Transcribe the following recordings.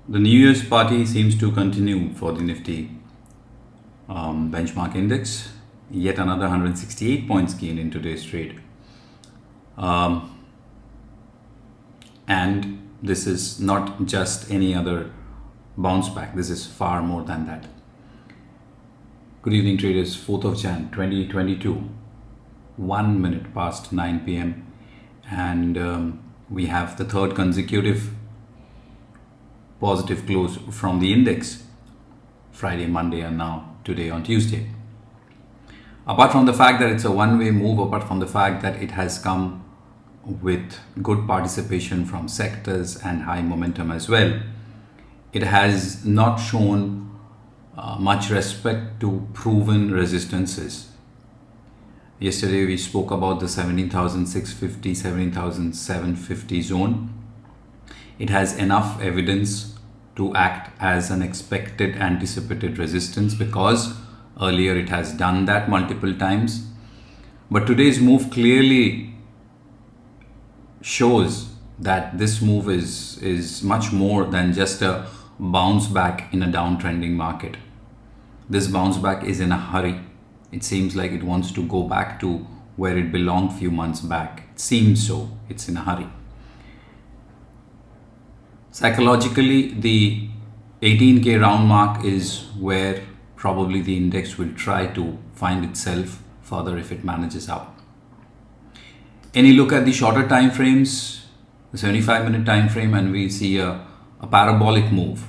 The New Year's party seems to continue for the Nifty benchmark index. Yet another 168 points gain in today's trade. And this is not just any other bounce back. This is far more than that. Good evening, traders. 4th of Jan 2022, 1 minute past 9 p.m. And we have the third consecutive positive close from the index. Friday, Monday, and now today on Tuesday. Apart from the fact that it's a one-way move, apart from the fact that it has come with good participation from sectors and high momentum as well, it has not shown much respect to proven resistances. Yesterday we spoke about the 17,650, 17,750 zone. It has enough evidence to act as an expected anticipated resistance because earlier it has done that multiple times. But today's move clearly shows that this move is much more than just a bounce back in a downtrending market. This bounce back is in a hurry. It seems like it wants to go back to where it belonged few months back. It seems so. It's in a hurry. Psychologically, the 18K round mark is where probably the index will try to find itself further if it manages up. Any look at the shorter time frames, the 75-minute time frame, and we see a parabolic move.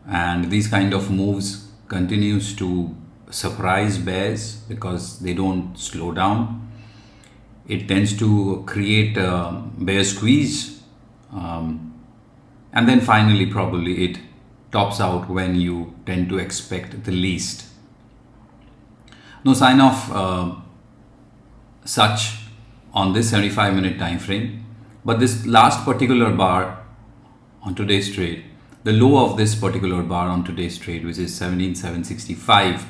And these kind of moves continues to surprise bears because they don't slow down. It tends to create a bear squeeze. And then finally, probably it tops out when you tend to expect the least. No sign of such on this 75-minute time frame. But this last particular bar on today's trade, the low of this particular bar on today's trade, which is 17,765,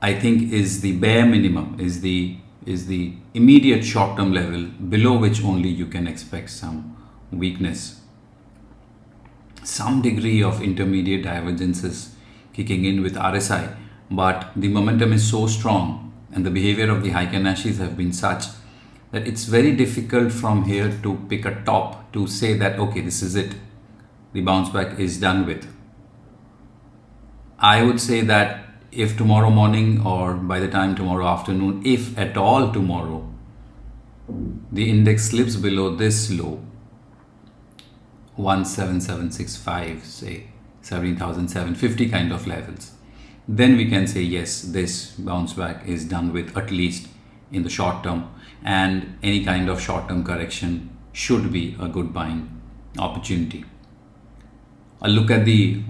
I think is the bare minimum, is the immediate short-term level below which only you can expect some weakness. Some degree of intermediate divergences kicking in with RSI, but the momentum is so strong and the behavior of the Heiken Ashis have been such that it's very difficult from here to pick a top to say that, okay, this is it. The bounce back is done with. I would say that if tomorrow morning or by the time tomorrow afternoon, if at all tomorrow, the index slips below this low, 17765, say 17,750 kind of levels, then we can say yes, this bounce back is done with, at least in the short term, and any kind of short term correction should be a good buying opportunity. A look at the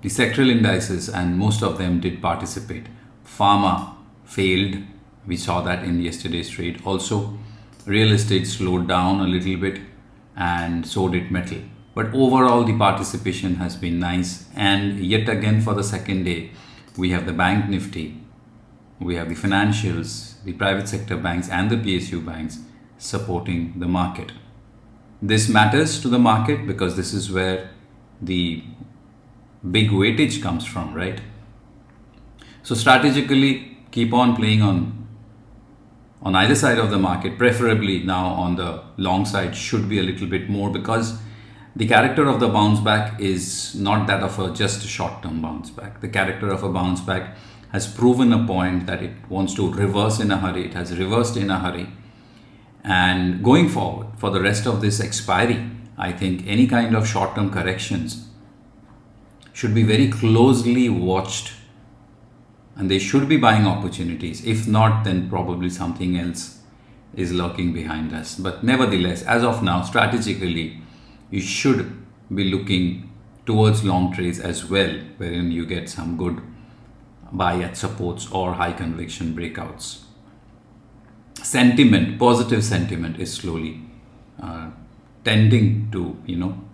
sectoral indices, and most of them did participate. Pharma failed, we saw that in yesterday's trade. Also, real estate slowed down a little bit, and so did metal. But overall, the participation has been nice. And yet again, for the second day, we have the bank Nifty, we have the financials, the private sector banks and the PSU banks supporting the market. This matters to the market because this is where the big weightage comes from, right? So strategically, keep on playing on either side of the market, preferably now on the long side should be a little bit more, because the character of the bounce back is not that of just a short-term bounce back. The character of a bounce back has proven a point that it wants to reverse in a hurry. It has reversed in a hurry. And going forward for the rest of this expiry, I think any kind of short-term corrections should be very closely watched, and they should be buying opportunities. If not, then probably something else is lurking behind us. But nevertheless, as of now, strategically, you should be looking towards long trades as well, wherein you get some good buy at supports or high conviction breakouts. Sentiment, positive sentiment is slowly tending to,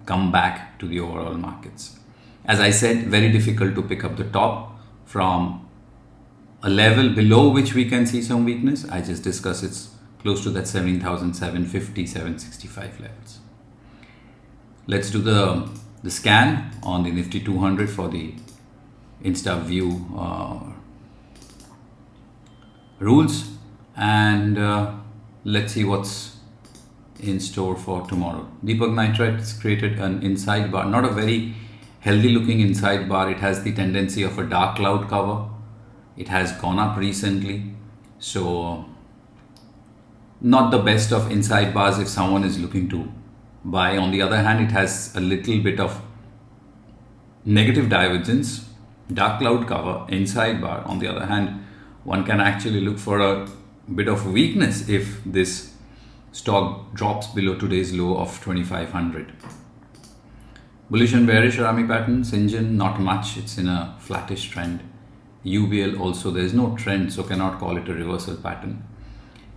come back to the overall markets. As I said, very difficult to pick up the top from a level below which we can see some weakness. I just discussed it's close to that 17,750, 765 levels. Let's do the the scan on the Nifty 200 for the InstaView rules, and let's see what's in store for tomorrow. Deepak Nitrite has created an inside bar, not a very healthy looking inside bar. It has the tendency of a dark cloud cover. It has gone up recently, so not the best of inside bars if someone is looking to buy. On the other hand, it has a little bit of negative divergence, dark cloud cover, inside bar. On the other hand, one can actually look for a bit of weakness if this stock drops below today's low of 2500. Bullish and bearish Rami patterns. Syngene, not much, it's in a flattish trend. UBL also, there is no trend, so cannot call it a reversal pattern.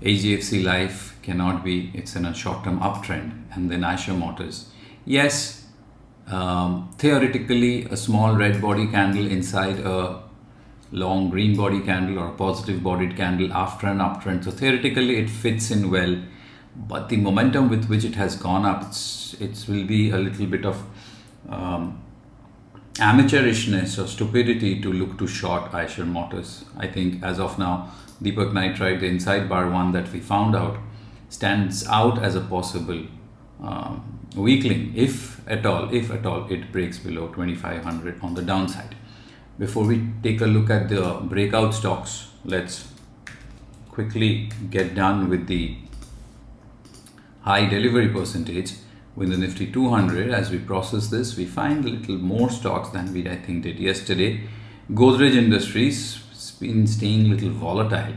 HDFC Life cannot be, it's in a short-term uptrend. And then Eicher Motors, yes, theoretically a small red body candle inside a long green body candle or a positive bodied candle after an uptrend, so theoretically it fits in well, but the momentum with which it has gone up, it will be a little bit of amateurishness or stupidity to look to short Eicher Motors. I think as of now, Deepak Nitrite, the inside bar one that we found out, stands out as a possible weakling, if at all it breaks below 2500 on the downside. Before we take a look at the breakout stocks, let's quickly get done with the high delivery percentage with the Nifty 200. As we process this, we find a little more stocks than we I think did yesterday. Godrej Industries has been staying a little volatile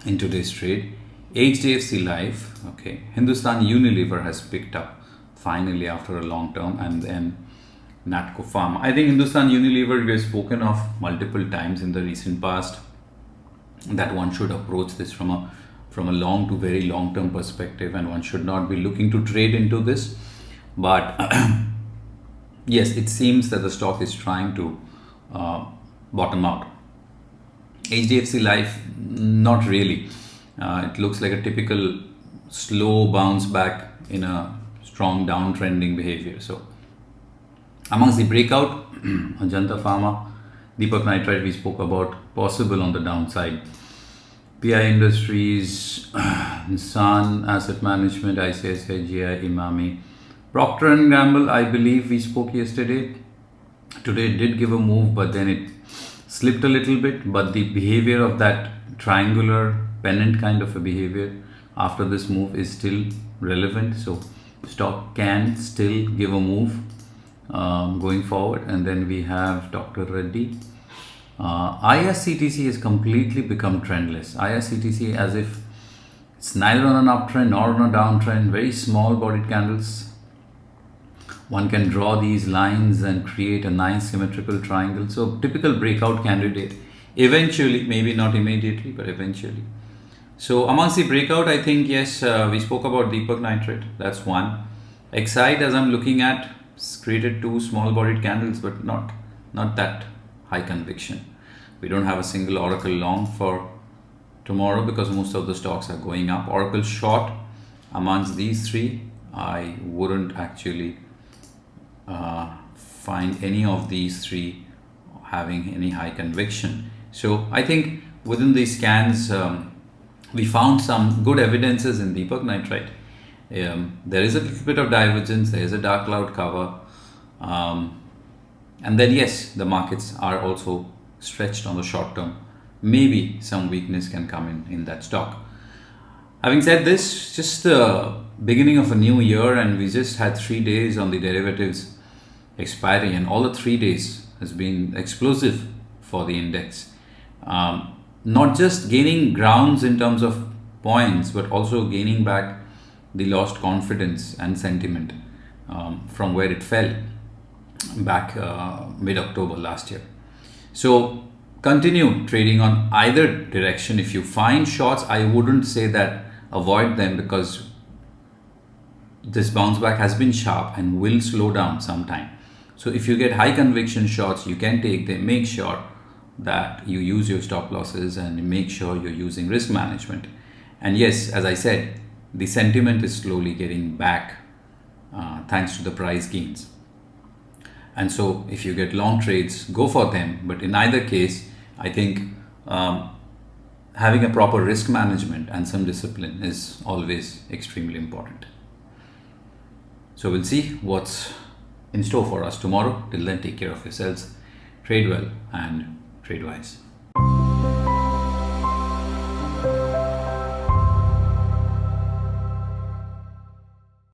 in today's trade. HDFC Life, okay. Hindustan Unilever has picked up finally after a long term, and then Natco Pharma. I think Hindustan Unilever we have spoken of multiple times in the recent past that one should approach this from a long to very long term perspective, and one should not be looking to trade into this. But yes, it seems that the stock is trying to bottom out. HDFC Life, not really. It looks like a typical slow bounce back in a strong downtrending behavior. So amongst the breakout, Ajanta Pharma, Deepak Nitrite we spoke about, possible on the downside. PI Industries, Nissan Asset Management, ICICI, GI, Imami. Procter & Gamble, I believe we spoke yesterday. Today it did give a move, but then it slipped a little bit. But the behavior of that triangular pennant kind of a behavior after this move is still relevant. So stock can still give a move going forward. And then we have Dr. Reddy. IRCTC has completely become trendless. IRCTC as if it's neither on an uptrend nor on a downtrend, very small bodied candles. One can draw these lines and create a nice symmetrical triangle. So typical breakout candidate, eventually, maybe not immediately, but eventually. So amongst the breakout, I think, yes, we spoke about Deepak Nitrite, that's one. Excite, as I'm looking at, created two small bodied candles, but not that high conviction. We don't have a single Oracle long for tomorrow because most of the stocks are going up. Oracle short amongst these three, I wouldn't actually find any of these three having any high conviction. So I think within these scans, we found some good evidences in Deepak Nitrite. There is a little bit of divergence, there is a dark cloud cover. And then yes, the markets are also stretched on the short term. Maybe some weakness can come in that stock. Having said this, just the beginning of a new year, and we just had 3 days on the derivatives expiry, and all the 3 days has been explosive for the index. Not just gaining grounds in terms of points, but also gaining back the lost confidence and sentiment from where it fell back mid-October last year. So continue trading on either direction. If you find shorts, I wouldn't say that avoid them, because this bounce back has been sharp and will slow down sometime. So if you get high conviction shorts, you can take them. Make sure that you use your stop losses and make sure you're using risk management. And yes, as I said, the sentiment is slowly getting back thanks to the price gains. And so if you get long trades, go for them. But in either case, I think having a proper risk management and some discipline is always extremely important. So we'll see what's in store for us tomorrow. Till then, take care of yourselves, trade well and trade wise.